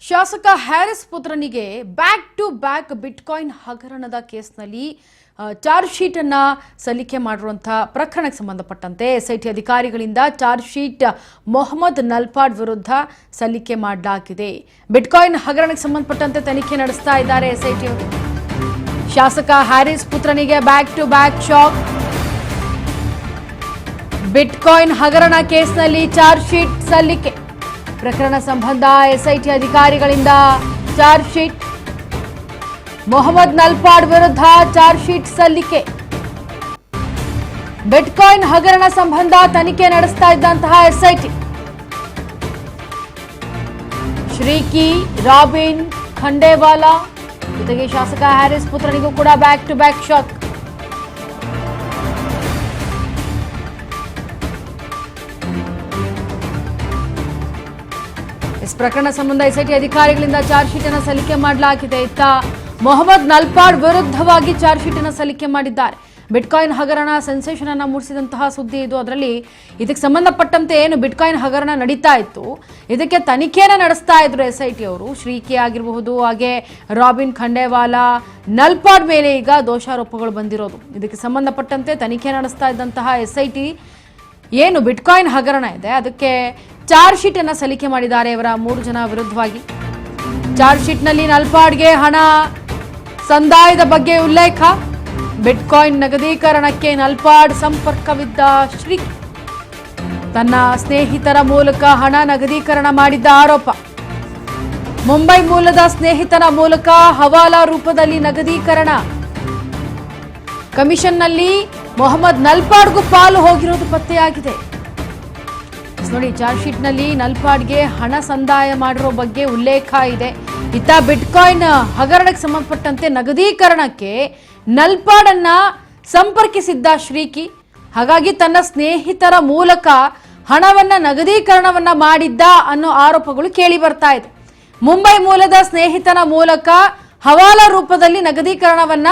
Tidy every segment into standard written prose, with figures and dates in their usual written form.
ಶಾಸಕ ಹ್ಯಾರಿಸ್ ಪುತ್ರನಿಗೆ back to back bitcoin ಹಗರಣದ ಕೇಸ್ನಲ್ಲಿ ಚಾರ್ಜ್ ಶೀಟ್ ಅನ್ನ ಸಲ್ಲಿಕೆ ಮಾಡಿರುವಂತಹ ಪ್ರಕರಣಕ್ಕೆ ಸಂಬಂಧಪಟ್ಟಂತೆ ಎಸ್ಐಟಿ ಅಧಿಕಾರಿಗಳಿಂದ ಚಾರ್ಜ್ ಶೀಟ್ ಮೊಹಮ್ಮದ್ ನಲ್ಪಾಡ್ ವಿರುದ್ಧ ಸಲ್ಲಿಕೆ ಮಾಡಲಾಗಿದೆ. ಬಿಟ್ಕಾಯಿನ್ ಹಗರಣಕ್ಕೆ ಸಂಬಂಧಪಟ್ಟಂತೆ ತನಿಖೆ ನಡೆಸ್ತಾ ಇದ್ದಾರೆ ಎಸ್ಐಟಿ ಅವರು. ಶಾಸಕ ಹ್ಯಾರಿಸ್ ಪುತ್ರನಿಗೆ back to back shock. Bitcoin ಹಗರಣ ಕೇಸ್ನಲ್ಲಿ ಚಾರ್ಜ್ ಶೀಟ್ ಸಲ್ಲಿಕೆ. ಪ್ರಕರಣ ಸಂಬಂಧ ಎಸ್ಐಟಿ ಅಧಿಕಾರಿಗಳಿಂದ ಚಾರ್ಜ್ ಶೀಟ್. ಮೊಹಮ್ಮದ್ ನಲ್ಪಾಡ್ ವಿರುದ್ಧ ಚಾರ್ಜ್ ಶೀಟ್ ಸಲ್ಲಿಕೆ. ಬಿಟ್ಕಾಯಿನ್ ಹಗರಣ ಸಂಬಂಧ ತನಿಖೆ ನಡೆಸ್ತಾ ಇದ್ದಂತಹ ಎಸ್ಐಟಿ ಶ್ರೀಕಿ, ರಾಬಿನ್ ಖಂಡೇವಾಲಾ ಜೊತೆಗೆ ಶಾಸಕ ಹ್ಯಾರಿಸ್ ಪುತ್ರನಿಗೂ ಕೂಡ ಬ್ಯಾಕ್ ಟು ಬ್ಯಾಕ್ ಶಾಕ್. ಪ್ರಕರಣ ಸಂಬಂಧ ಎಸ್ಐಟಿ ಅಧಿಕಾರಿಗಳಿಂದ ಚಾರ್ಜ್ ಶೀಟ್ ಅನ್ನು ಸಲ್ಲಿಕೆ ಮಾಡಲಾಗಿದೆ. ಇತ್ತ ಮೊಹಮ್ಮದ್ ನಲ್ಪಾಡ್ ವಿರುದ್ಧವಾಗಿ ಚಾರ್ಜ್ ಶೀಟ್ ಅನ್ನು ಸಲ್ಲಿಕೆ ಮಾಡಿದ್ದಾರೆ. ಬಿಟ್ಕಾಯಿನ್ ಹಗರಣ ಸೆನ್ಸೇಷನ್ ಅನ್ನು ಮೂಡಿಸಿದಂತಹ ಸುದ್ದಿ ಇದು. ಅದರಲ್ಲಿ ಇದಕ್ಕೆ ಸಂಬಂಧಪಟ್ಟಂತೆ ಏನು ಬಿಟ್ಕಾಯಿನ್ ಹಗರಣ ನಡೀತಾ ಇತ್ತು, ಇದಕ್ಕೆ ತನಿಖೆಯನ್ನು ನಡೆಸ್ತಾ ಇದ್ರು ಎಸ್ಐಟಿ ಅವರು. ಶ್ರೀಕಿ ಆಗಿರಬಹುದು, ಹಾಗೆ ರಾಬಿನ್ ಖಂಡೇವಾಲಾ, ನಲ್ಪಾಡ್ ಮೇಲೆ ಈಗ ದೋಷಾರೋಪಗಳು ಬಂದಿರೋದು. ಇದಕ್ಕೆ ಸಂಬಂಧಪಟ್ಟಂತೆ ತನಿಖೆ ನಡೆಸ್ತಾ ಇದ್ದಂತಹ ಎಸ್ಐಟಿ ಏನು ಬಿಟ್ಕಾಯಿನ್ ಹಗರಣ ಇದೆ ಅದಕ್ಕೆ ಚಾರ್ಜ್ ಶೀಟ್ ಅನ್ನು ಸಲ್ಲಿಕೆ ಮಾಡಿದ್ದಾರೆ ಇವರ 3 ಜನ ವಿರುದ್ಧವಾಗಿ. ಚಾರ್ಜ್ ಶೀಟ್ನಲ್ಲಿ ನಲ್ಪಾಡ್ಗೆ ಹಣ ಸಂದಾಯದ ಬಗ್ಗೆ ಉಲ್ಲೇಖ. ಬಿಟ್ಕಾಯಿನ್ ನಗದೀಕರಣಕ್ಕೆ ನಲ್ಪಾಡ್ ಸಂಪರ್ಕವಿದ್ದ ಶ್ರೀಕಿ ತನ್ನ ಸ್ನೇಹಿತರ ಮೂಲಕ ಹಣ ನಗದೀಕರಣ ಮಾಡಿದ್ದ ಆರೋಪ. ಮುಂಬೈ ಮೂಲದ ಸ್ನೇಹಿತನ ಮೂಲಕ ಹವಾಲಾ ರೂಪದಲ್ಲಿ ನಗದೀಕರಣ. ಕಮಿಷನ್ನಲ್ಲಿ ಮೊಹಮ್ಮದ್ ನಲ್ಪಾಡ್ಗೂ ಪಾಲು ಹೋಗಿರೋದು ಪತ್ತೆಯಾಗಿದೆ. ನೋಡಿ, ಚಾರ್ಜ್ ಶೀಟ್ನಲ್ಲಿ ನಲ್ಪಾಡ್ಗೆ ಹಣ ಸಂದಾಯ ಮಾಡಿರೋ ಬಗ್ಗೆ ಉಲ್ಲೇಖ ಇದೆ. ಇತ್ತ ಬಿಟ್ಕಾಯಿನ್ ಹಗರಣಕ್ಕೆ ಸಂಬಂಧಪಟ್ಟಂತೆ ನಗದೀಕರಣಕ್ಕೆ ನಲ್ಪಾಡನ್ನ ಸಂಪರ್ಕಿಸಿದ್ದ ಶ್ರೀಕಿ. ಹಾಗಾಗಿ ತನ್ನ ಸ್ನೇಹಿತರ ಮೂಲಕ ಹಣವನ್ನ ನಗದೀಕರಣವನ್ನ ಮಾಡಿದ್ದ ಅನ್ನೋ ಆರೋಪಗಳು ಕೇಳಿ ಬರ್ತಾ ಇದೆ. ಮುಂಬೈ ಮೂಲದ ಸ್ನೇಹಿತನ ಮೂಲಕ ಹವಾಲಾ ರೂಪದಲ್ಲಿ ನಗದೀಕರಣವನ್ನ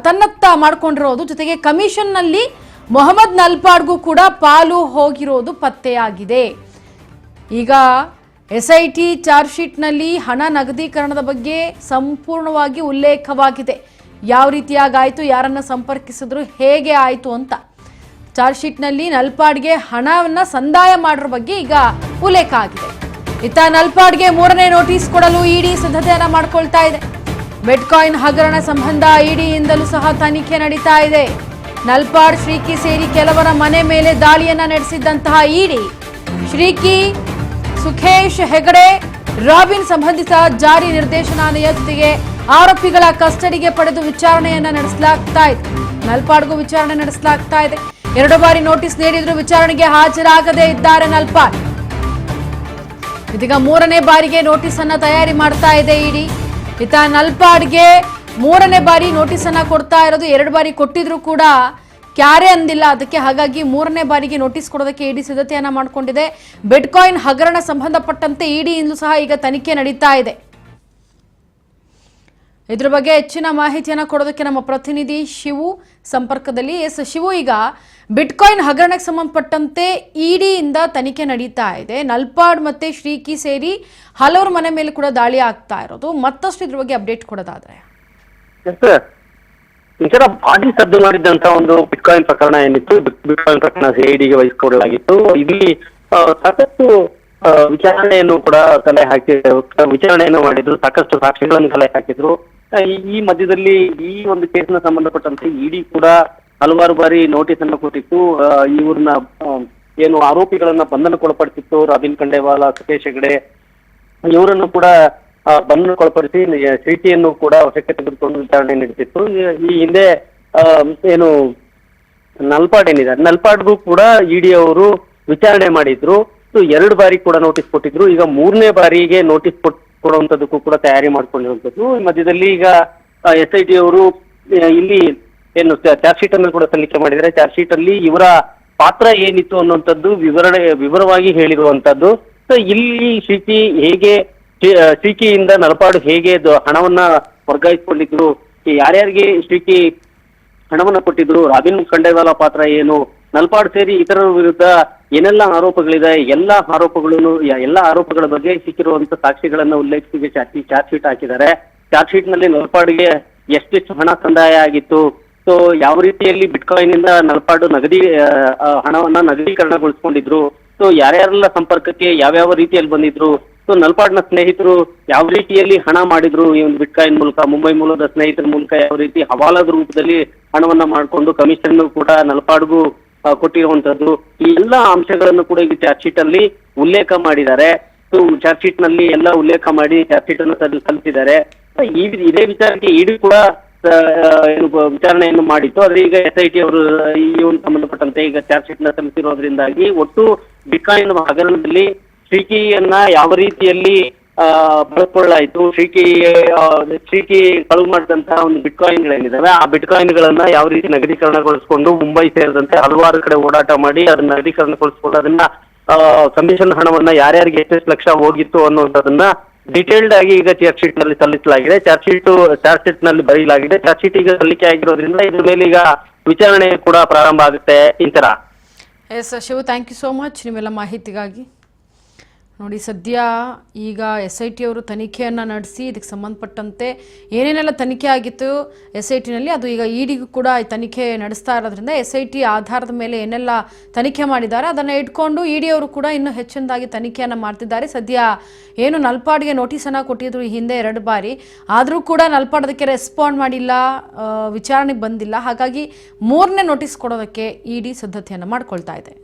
ತನ್ನತ್ತ ಮಾಡ್ಕೊಂಡಿರೋದು, ಜೊತೆಗೆ ಕಮಿಷನ್ನಲ್ಲಿ ಮೊಹಮ್ಮದ್ ನಲ್ಪಾಡ್ಗೂ ಕೂಡ ಪಾಲು ಹೋಗಿರೋದು ಪತ್ತೆಯಾಗಿದೆ. ಈಗ ಎಸ್ಐಟಿ ಚಾರ್ಜ್ ಶೀಟ್ನಲ್ಲಿ ಹಣ ನಗದೀಕರಣದ ಬಗ್ಗೆ ಸಂಪೂರ್ಣವಾಗಿ ಉಲ್ಲೇಖವಾಗಿದೆ. ಯಾವ ರೀತಿಯಾಗಾಯಿತು, ಯಾರನ್ನ ಸಂಪರ್ಕಿಸಿದ್ರು, ಹೇಗೆ ಆಯಿತು ಅಂತ ಚಾರ್ಜ್ ಶೀಟ್ನಲ್ಲಿ ನಲ್ಪಾಡ್ಗೆ ಹಣವನ್ನ ಸಂದಾಯ ಮಾಡಿರೋ ಬಗ್ಗೆ ಈಗ ಉಲ್ಲೇಖ ಆಗಿದೆ. ಇತ್ತ ನಲ್ಪಾಡ್ಗೆ 3ನೇ ನೋಟಿಸ್ ಕೊಡಲು ಇಡಿ ಸಿದ್ಧತೆಯನ್ನ ಮಾಡ್ಕೊಳ್ತಾ ಇದೆ. ಬಿಟ್ಕಾಯಿನ್ ಹಗರಣ ಸಂಬಂಧ ಇಡಿಯಿಂದಲೂ ಸಹ ತನಿಖೆ ನಡೀತಾ ಇದೆ. ನಲ್ಪಾಡ್, ಶ್ರೀಕಿ ಸೇರಿ ಕೆಲವರ ಮನೆ ಮೇಲೆ ದಾಳಿಯನ್ನ ನಡೆಸಿದ್ದಂತಹ ಇಡಿ ಶ್ರೀಕಿ, ಸುಖೇಶ್ ಹೆಗಡೆ, ರಾಬಿನ್ ಸಂಬಂಧಿತ ಜಾರಿ ನಿರ್ದೇಶನಾಲಯ ಜೊತೆಗೆ ಆರೋಪಿಗಳ ಕಸ್ಟಡಿಗೆ ಪಡೆದು ವಿಚಾರಣೆಯನ್ನ ನಡೆಸಲಾಗ್ತಾ ಇದೆ. ನಲ್ಪಾಡ್ಗೂ ವಿಚಾರಣೆ ನಡೆಸಲಾಗ್ತಾ ಇದೆ. 2 ಬಾರಿ ನೋಟಿಸ್ ನೀಡಿದ್ರು ವಿಚಾರಣೆಗೆ ಹಾಜರಾಗದೇ ಇದ್ದಾರೆ ನಲ್ಪಾಡ್. ಇದೀಗ 3ನೇ ಬಾರಿಗೆ ನೋಟಿಸ್ ಅನ್ನ ತಯಾರಿ ಮಾಡ್ತಾ ಇದೆ ಇಡಿ. ಇತ್ತ ನಲ್ಪಾಡ್ಗೆ 3ನೇ ಬಾರಿ ನೋಟಿಸ್ ಅನ್ನ ಕೊಡ್ತಾ ಇರೋದು. 2 ಬಾರಿ ಕೊಟ್ಟಿದ್ರು ಕೂಡ ಕ್ಯಾರೆ ಅಂದಿಲ್ಲ ಅದಕ್ಕೆ. ಹಾಗಾಗಿ 3ನೇ ಬಾರಿಗೆ ನೋಟಿಸ್ ಕೊಡೋದಕ್ಕೆ ಇಡಿ ಸಿದ್ಧತೆಯನ್ನ ಮಾಡಿಕೊಂಡಿದೆ. ಬಿಟ್ಕಾಯಿನ್ ಹಗರಣ ಸಂಬಂಧಪಟ್ಟಂತೆ ಇಡಿಯಿಂದಲೂ ಸಹ ಈಗ ತನಿಖೆ ನಡೀತಾ ಇದೆ. ಇದ್ರ ಬಗ್ಗೆ ಹೆಚ್ಚಿನ ಮಾಹಿತಿಯನ್ನ ಕೊಡೋದಕ್ಕೆ ನಮ್ಮ ಪ್ರತಿನಿಧಿ ಶಿವು ಸಂಪರ್ಕದಲ್ಲಿ. ಶಿವು, ಈಗ ಬಿಟ್ಕಾಯಿನ್ ಹಗರಣಕ್ಕೆ ಸಂಬಂಧಪಟ್ಟಂತೆ ಇಡಿಯಿಂದ ತನಿಖೆ ನಡೀತಾ ಇದೆ. ನಲ್ಪಾಡ್ ಮತ್ತೆ ಶ್ರೀಕಿ ಸೇರಿ ಹಲವರ ಮನೆ ಮೇಲೆ ಕೂಡ ದಾಳಿ ಆಗ್ತಾ ಇರೋದು. ಮತ್ತಷ್ಟು ಇದ್ರ ಬಗ್ಗೆ ಅಪ್ಡೇಟ್ ಕೊಡೋದಾದ್ರೆ ಭಾರಿ ಸದ್ದು ಮಾಡಿದಂತ ಒಂದು ಬಿಟ್ಕಾಯಿನ್ ಪ್ರಕರಣ ಏನಿತ್ತು, ಬಿಟ್ಕಾಯಿನ್ ಪ್ರಕರಣ ಸಿಐಡಿಗೆ ವಹಿಸಿಕೊಡಲಾಗಿತ್ತು. ಇಲ್ಲಿ ಸಾಕಷ್ಟು ವಿಚಾರಣೆಯನ್ನು ಕೂಡ ವಿಚಾರಣೆಯನ್ನು ಮಾಡಿದ್ರು, ಸಾಕಷ್ಟು ಸಾಕ್ಷಿಗಳನ್ನು ಕಲೆ ಹಾಕಿದ್ರು. ಈ ಮಧ್ಯದಲ್ಲಿ ಈ ಒಂದು ಕೇಸಿನ ಸಂಬಂಧಪಟ್ಟಂತೆ ಇಡಿ ಕೂಡ ಹಲವಾರು ಬಾರಿ ನೋಟಿಸ್ ಅನ್ನು ಕೊಟ್ಟಿತ್ತು. ಇವ್ರನ್ನ ಏನು ಆರೋಪಿಗಳನ್ನ ಬಂಧನಕ್ಕೊಳಪಡಿಸಿತ್ತು. ರಾಬಿನ್ ಖಂಡೇವಾಲಾ, ಸುಖೇಶ್ ಹೆಗಡೆ ಇವರನ್ನು ಕೂಡ ಬಂಧನಕ್ಕೊಳಪಡಿಸಿ ಶ್ರೀಕಿಯನ್ನು ಕೂಡ ವಶಕ್ಕೆ ತೆಗೆದುಕೊಂಡು ವಿಚಾರಣೆ ನಡೆಸಿತ್ತು. ಈ ಹಿಂದೆ ಏನು ನಲ್ಪಾಡ್ ಏನಿದೆ, ನಲ್ಪಾಡ್ಗೂ ಕೂಡ ಇಡಿ ಅವರು ವಿಚಾರಣೆ ಮಾಡಿದ್ರು. 2 ಬಾರಿ ಕೂಡ ನೋಟಿಸ್ ಕೊಟ್ಟಿದ್ರು. ಈಗ 3ನೇ ಬಾರಿಗೆ ನೋಟಿಸ್ ಕೊಡುವಂತದಕ್ಕೂ ಕೂಡ ತಯಾರಿ ಮಾಡ್ಕೊಂಡಿರುವಂತದ್ದು. ಈ ಮಧ್ಯದಲ್ಲಿ ಈಗ ಎಸ್ಐಟಿ ಅವರು ಇಲ್ಲಿ ಏನು ಚಾರ್ಜ್ ಶೀಟ್ ಅನ್ನು ಕೂಡ ಸಲ್ಲಿಕೆ ಮಾಡಿದರೆ. ಚಾರ್ಜ್ ಶೀಟ್ ಅಲ್ಲಿ ಇವರ ಪಾತ್ರ ಏನಿತ್ತು ಅನ್ನುವಂಥದ್ದು ವಿವರವಾಗಿ ಹೇಳಿರುವಂತದ್ದು. ಇಲ್ಲಿ ಶ್ರೀಕಿಯಿಂದ ನಲ್ಪಾಡ್ ಹೇಗೆ ಹಣವನ್ನ ವರ್ಗಾಯಿಸಿಕೊಂಡಿದ್ರು, ಯಾರ್ಯಾರಿಗೆ ಶ್ರೀಕಿ ಹಣವನ್ನ ಕೊಟ್ಟಿದ್ರು, ರಾಬಿನ್ ಖಂಡೇವಾಲಾ ಪಾತ್ರ ಏನು, ನಲ್ಪಾಡ್ ಸೇರಿ ಇತರರ ವಿರುದ್ಧ ಏನೆಲ್ಲ ಆರೋಪಗಳಿದೆ ಎಲ್ಲ ಆರೋಪಗಳ ಬಗ್ಗೆ ಸಿಕ್ಕಿರುವಂತ ಸಾಕ್ಷಿಗಳನ್ನ ಉಲ್ಲೇಖಿಸಿ ಚಾರ್ಜ್ ಶೀಟ್ ಹಾಕಿದ್ದಾರೆ. ಚಾರ್ಜ್ ಶೀಟ್ ನಲ್ಲಿ ನಲ್ಪಾಡ್ಗೆ ಎಷ್ಟೆಷ್ಟು ಹಣ ಸಂದಾಯ ಆಗಿತ್ತು, ಸೊ ಯಾವ ರೀತಿಯಲ್ಲಿ ಬಿಟ್ಕಾಯಿನ್ ಇಂದ ನಲ್ಪಾಡು ಹಣವನ್ನ ನಗದೀಕರಣಗೊಳಿಸ್ಕೊಂಡಿದ್ರು, ಸೊ ಯಾರ್ಯಾರೆಲ್ಲ ಸಂಪರ್ಕಕ್ಕೆ ಯಾವ್ಯಾವ ರೀತಿಯಲ್ಲಿ ಬಂದಿದ್ರು, ಸೊ ನಲ್ಪಾಡ್ನ ಸ್ನೇಹಿತರು ಯಾವ ರೀತಿಯಲ್ಲಿ ಹಣ ಮಾಡಿದ್ರು, ಈ ಒಂದು ಬಿಟ್ಕಾಯಿನ್ ಮೂಲಕ, ಮುಂಬೈ ಮೂಲದ ಸ್ನೇಹಿತರ ಮೂಲಕ ಯಾವ ರೀತಿ ಹವಾಲದ ರೂಪದಲ್ಲಿ ಹಣವನ್ನ ಮಾಡಿಕೊಂಡು ಕಮಿಷನ್ ಕೂಡ ನಲ್ಪಾಡ್ಗೂ ಕೊಟ್ಟಿರುವಂತದ್ದು, ಈ ಎಲ್ಲಾ ಅಂಶಗಳನ್ನು ಕೂಡ ಈ ಚಾರ್ಜ್ ಶೀಟ್ ಅಲ್ಲಿ ಉಲ್ಲೇಖ ಮಾಡಿದ್ದಾರೆ. ಸೊ ಚಾರ್ಜ್ ಶೀಟ್ ನಲ್ಲಿ ಎಲ್ಲ ಉಲ್ಲೇಖ ಮಾಡಿ ಚಾರ್ಜ್ ಶೀಟ್ ಅನ್ನು ಸಲ್ಲಿಸಿದ್ದಾರೆ. ಇದೇ ವಿಚಾರಕ್ಕೆ ಇಡಿ ಕೂಡ ಏನು ವಿಚಾರಣೆಯನ್ನು ಮಾಡಿತ್ತು. ಆದ್ರೆ ಈಗ SIT ಅವರು ಈ ಒಂದು ಸಂಬಂಧಪಟ್ಟಂತೆ ಈಗ ಚಾರ್ಜ್ ಶೀಟ್ ನ ಸಲ್ಲಿಸಿರೋದ್ರಿಂದಾಗಿ ಒಟ್ಟು ಬಿಟ್ಕಾಯಿನ್ ಹಗರಣದಲ್ಲಿ ಶ್ರೀಕಿಯನ್ನ ಯಾವ ರೀತಿಯಲ್ಲಿ ಬಳಸ್ಕೊಳ್ಳಾಯ್ತು, ಶ್ರೀಕಿ ಕಳುವು ಮಾಡಿದಂತಹ ಒಂದು ಬಿಟ್ಕಾಯಿನ್ಗಳೇನಿದಾವೆ ಆ ಬಿಟ್ಕಾಯಿನ್ಗಳನ್ನ ಯಾವ ರೀತಿ ನಗದೀಕರಣಗೊಳಿಸಿಕೊಂಡು ಮುಂಬೈ ಸೇರಿದಂತೆ ಹಲವಾರು ಕಡೆ ಓಡಾಟ ಮಾಡಿ ಅದನ್ನ ನಗದೀಕರಣಗೊಳಿಸಿಕೊಂಡು ಅದನ್ನ ಕಮಿಷನ್ ಹಣವನ್ನ ಯಾರ್ಯಾರಿಗೆ ಎಷ್ಟೆಷ್ಟು ಲಕ್ಷ ಹೋಗಿತ್ತು ಅನ್ನುವಂಥದ್ದನ್ನ ಡಿಟೇಲ್ಡ್ ಆಗಿ ಈಗ ಚಾರ್ಜ್ ಶೀಟ್ ನಲ್ಲಿ ಸಲ್ಲಿಸಲಾಗಿದೆ. ಚಾರ್ಜ್ ಶೀಟ್ ನಲ್ಲಿ ಬರೆಯಲಾಗಿದೆ. ಚಾರ್ಜ್ ಶೀಟ್ ಈಗ ಸಲ್ಲಿಕೆ ಆಗಿರೋದ್ರಿಂದ ಇದ್ರ ಮೇಲೆ ಈಗ ವಿಚಾರಣೆ ಕೂಡ ಪ್ರಾರಂಭ ಆಗುತ್ತೆ. ಇಂತರ S Shivu, thank you so much ನಿಮ್ಮೆಲ್ಲ ಮಾಹಿತಿಗಾಗಿ. ನೋಡಿ, ಸದ್ಯ ಈಗ SIT ಅವರು ತನಿಖೆಯನ್ನು ನಡೆಸಿ ಇದಕ್ಕೆ ಸಂಬಂಧಪಟ್ಟಂತೆ ಏನೇನೆಲ್ಲ ತನಿಖೆ ಆಗಿತ್ತು SITನಲ್ಲಿ ಅದು ಈಗ ಇಡಿಗೂ ಕೂಡ ತನಿಖೆ ನಡೆಸ್ತಾ ಇರೋದ್ರಿಂದ SIT ಆಧಾರದ ಮೇಲೆ ಏನೆಲ್ಲ ತನಿಖೆ ಮಾಡಿದ್ದಾರೆ ಅದನ್ನು ಇಟ್ಕೊಂಡು ಇಡಿ ಅವರು ಕೂಡ ಇನ್ನೂ ಹೆಚ್ಚಿನದಾಗಿ ತನಿಖೆಯನ್ನು ಮಾಡ್ತಿದ್ದಾರೆ. ಸದ್ಯ ಏನು ನಲ್ಪಾಡ್ಗೆ ನೋಟಿಸನ್ನು ಕೊಟ್ಟಿದ್ರು ಈ ಹಿಂದೆ 2 ಬಾರಿ, ಆದರೂ ಕೂಡ ನಲ್ಪಾಡ್ ಅದಕ್ಕೆ ರೆಸ್ಪಾಂಡ್ ಮಾಡಿಲ್ಲ, ವಿಚಾರಣೆಗೆ ಬಂದಿಲ್ಲ. ಹಾಗಾಗಿ 3ನೇ ನೋಟಿಸ್ ಕೊಡೋದಕ್ಕೆ ಇಡಿ ಸಿದ್ಧತೆಯನ್ನು ಮಾಡ್ಕೊಳ್ತಾ ಇದೆ.